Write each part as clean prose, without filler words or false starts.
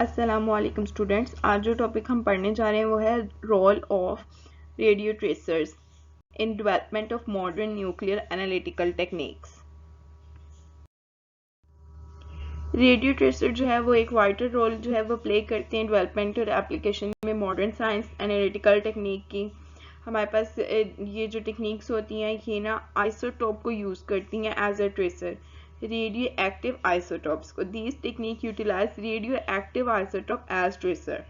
अस्सलामुअलैकुम स्टूडेंट्स, आज जो टॉपिक हम पढ़ने जा रहे हैं वो है role of radio tracers in development of modern nuclear analytical techniques. Radio tracer जो है वो एक वाइटल रोल जो है वो प्ले करते हैं डेवलपमेंट और एप्लीकेशन में मॉडर्न साइंस एनालिटिकल टेक्निक की। हमारे पास ये जो टेक्निक्स होती हैं ये ना आइसोटोप को यूज़ करती हैं as a tracer, radioactive isotopes को। These technique utilise radioactive isotope as tracer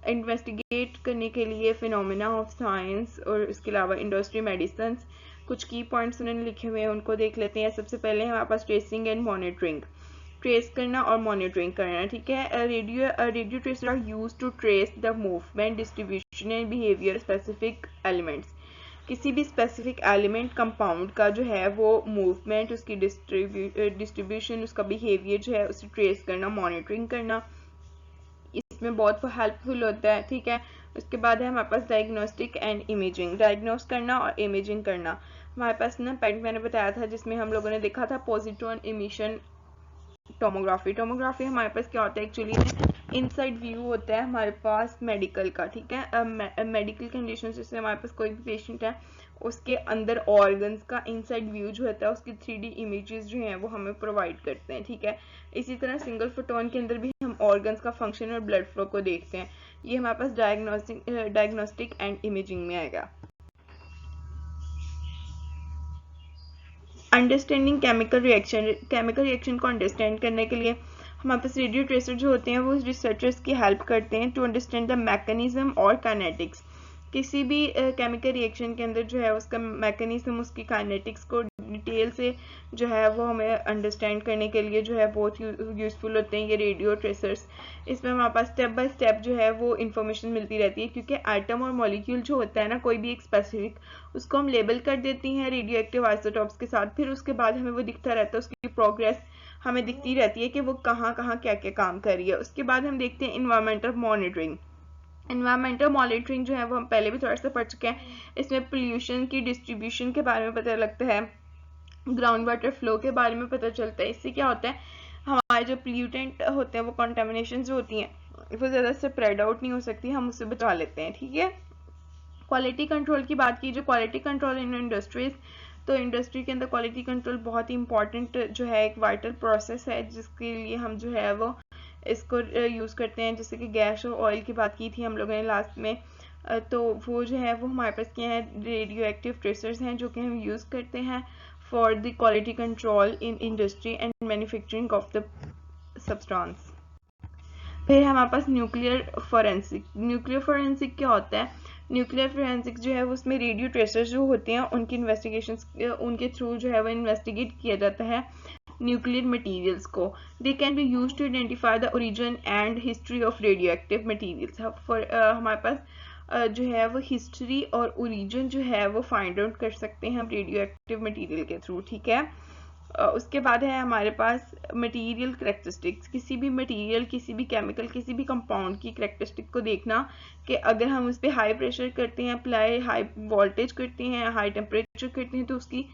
investigate करने के लिए फिनोमेना ऑफ साइंस और इसके अलावा इंडस्ट्री मेडिसिन। कुछ की पॉइंट्स उन्होंने लिखे हुए हैं, उनको देख लेते हैं। सबसे पहले हमारे पास ट्रेसिंग एंड मॉनिटरिंग, ट्रेस करना और मॉनिटरिंग करना। ठीक है, radio tracer are use to trace the movement, distribution and behaviour specific elements. किसी भी स्पेसिफिक एलिमेंट कंपाउंड का जो है वो मूवमेंट, उसकी डिस्ट्रीब्यूशन, उसका बिहेवियर जो है उसे ट्रेस करना, मॉनिटरिंग करना, इसमें बहुत हेल्पफुल होता है। ठीक है, उसके बाद है हमारे पास डायग्नोस्टिक एंड इमेजिंग, डायग्नोस करना और इमेजिंग करना। हमारे पास ना पॉइंट मैंने बताया था जिसमें हम लोगों ने देखा था पॉजिट्रॉन इमिशन टोमोग्राफी। टोमोग्राफी हमारे पास क्या होता है एक्चुअली में इनसाइड व्यू होता है हमारे पास मेडिकल का। ठीक है, मेडिकल कंडीशन जैसे हमारे पास कोई भी पेशेंट है उसके अंदर ऑर्गन्स का इनसाइड व्यू जो होता है उसकी 3D इमेजेस जो हैं वो हमें प्रोवाइड करते हैं। ठीक है, इसी तरह सिंगल फोटोन के अंदर भी हम ऑर्गन्स का फंक्शन और ब्लड फ्लो को देखते हैं। ये हमारे पास डायग्नोस्टिक एंड इमेजिंग में आएगा। Understanding chemical reaction, chemical reaction को अंडरस्टैंड करने के लिए हमारे पास रेडियो ट्रेसर जो होते हैं वो रिसर्चर्स की हेल्प करते हैं टू अंडरस्टैंड द मैकेनिज्म और काइनेटिक्स। किसी भी केमिकल रिएक्शन के अंदर जो है उसका मैकेनिज्म, उसकी काइनेटिक्स को डिटेल से जो है वो हमें अंडरस्टैंड करने के लिए जो है बहुत यूजफुल होते हैं ये रेडियो ट्रेसर्स। इसमें हमारे पास स्टेप बाय स्टेप जो है वो इन्फॉर्मेशन मिलती रहती है, क्योंकि एटम और मॉलिक्यूल जो होता है ना कोई भी एक स्पेसिफिक, उसको हम लेबल कर देती हैं रेडियो एक्टिव आइसोटॉप्स के साथ। फिर उसके बाद हमें वो दिखता रहता है, उसकी प्रोग्रेस हमें दिखती रहती है कि वो कहाँ कहाँ क्या क्या काम कर रही है। उसके बाद हम देखते हैं इन्वायरमेंटल मॉनिटरिंग। इन्वायरमेंटल मॉनिटरिंग जो है वो हम पहले भी थोड़ा सा पढ़ चुके हैं। इसमें पोल्यूशन की डिस्ट्रीब्यूशन के बारे में पता लगता है, ग्राउंड वाटर फ्लो के बारे में पता चलता है। इससे क्या होता है हमारे जो पोल्यूटेंट होते हैं वो कंटामिनेशन जो होती हैं वो ज़्यादा स्प्रेड आउट नहीं हो सकती, हम उससे बचा लेते हैं। ठीक है, क्वालिटी कंट्रोल की बात की, जो क्वालिटी कंट्रोल इन इंडस्ट्रीज, तो इंडस्ट्री के अंदर क्वालिटी कंट्रोल बहुत ही इंपॉर्टेंट जो है एक वाइटल प्रोसेस है जिसके लिए हम जो है वो इसको यूज़ करते हैं। जैसे कि गैस और ऑयल की बात की थी हम लोगों ने लास्ट में, तो वो जो है वो हमारे पास क्या है रेडियो एक्टिव ट्रेसर्स हैं जो कि हम यूज़ करते हैं for the quality control in industry and manufacturing of the substance. फिर हमारे पास न्यूक्लियर फोरेंसिक। न्यूक्लियर फोरेंसिक क्या होता है? न्यूक्लियर फोरेंसिक जो है उसमें रेडियो ट्रेसर्स जो होते हैं उनकी इन्वेस्टिगेशंस, उनके थ्रू जो है वो इन्वेस्टिगेट किया जाता है न्यूक्लियर मटेरियल्स को। They can be use to identify the origin and history of radioactive materials. हमारे पास जो है वो हिस्ट्री और ओरिजिन जो है वो फाइंड आउट कर सकते हैं हम रेडियो एक्टिव मटीरियल के थ्रू। ठीक है, उसके बाद है हमारे पास मटेरियल करेक्टरिस्टिक्स। किसी भी मटेरियल, किसी भी केमिकल, किसी भी कंपाउंड की करेक्टरिस्टिक को देखना कि अगर हम उस पर हाई प्रेशर करते हैं, अप्लाई हाई वोल्टेज करते हैं, हाई टेम्परेचर करते हैं तो उसकी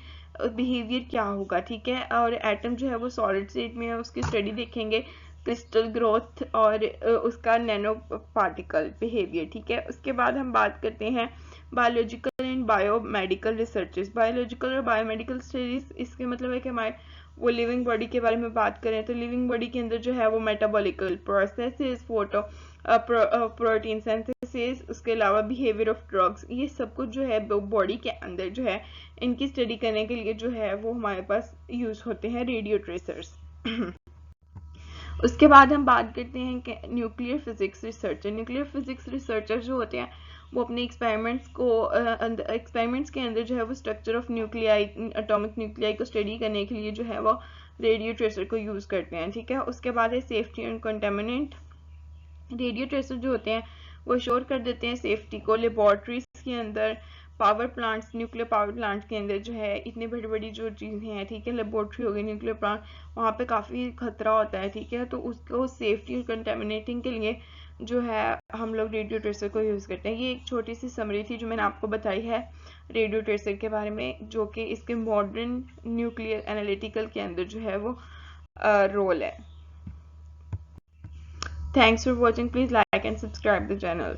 बिहेवियर क्या होगा। ठीक है, और एटम जो है वो सॉलिड स्टेट में है उसकी स्टडी देखेंगे, क्रिस्टल ग्रोथ और उसका नैनो पार्टिकल बिहेवियर। ठीक है, उसके बाद हम बात करते हैं biological and biomedical researches. Biological और बायोमेडिकल स्टडीज, इसके मतलब है कि हमारे वो लिविंग बॉडी के बारे में बात करें तो लिविंग बॉडी के अंदर जो है वो मेटाबॉलिकल प्रोसेसेस, प्रोटीन सिंथेसिस, उसके अलावा बिहेवियर ऑफ ड्रग्स, ये सब कुछ जो है बॉडी के अंदर जो है इनकी स्टडी करने के लिए जो है वो हमारे पास यूज होते हैं रेडियो ट्रेसर्स। उसके बाद हम बात करते हैं कि nuclear physics researcher. Nuclear physics researcher जो होते हैं वो अपने एक्सपेरिमेंट्स के अंदर जो है वो structure of nuclei, atomic nuclei को स्टडी करने के लिए जो है वो रेडियो ट्रेसर को यूज़ करते हैं। ठीक है, उसके बाद है safety and contaminant. Radio tracer जो होते हैं वो श्योर कर देते हैं सेफ्टी को। लेबॉर्ट्रीज के अंदर, power plants, nuclear power plants के अंदर जो है इतनी बड़ी बड़ी जो चीज़ें हैं, ठीक है, लेबॉर्ट्री हो गई, न्यूक्लियर प्लांट, वहाँ पे काफ़ी खतरा होता है। ठीक है, तो उसको सेफ्टी और कंटेमिनेटिंग के लिए जो है हम लोग रेडियो ट्रेसर को यूज़ करते हैं। ये एक छोटी सी समरी थी जो मैंने आपको बताई है रेडियो ट्रेसर के बारे में, जो कि इसके मॉडर्न न्यूक्लियर एनालिटिकल के अंदर जो है वो रोल है। Thanks for watching. Please like and subscribe the channel.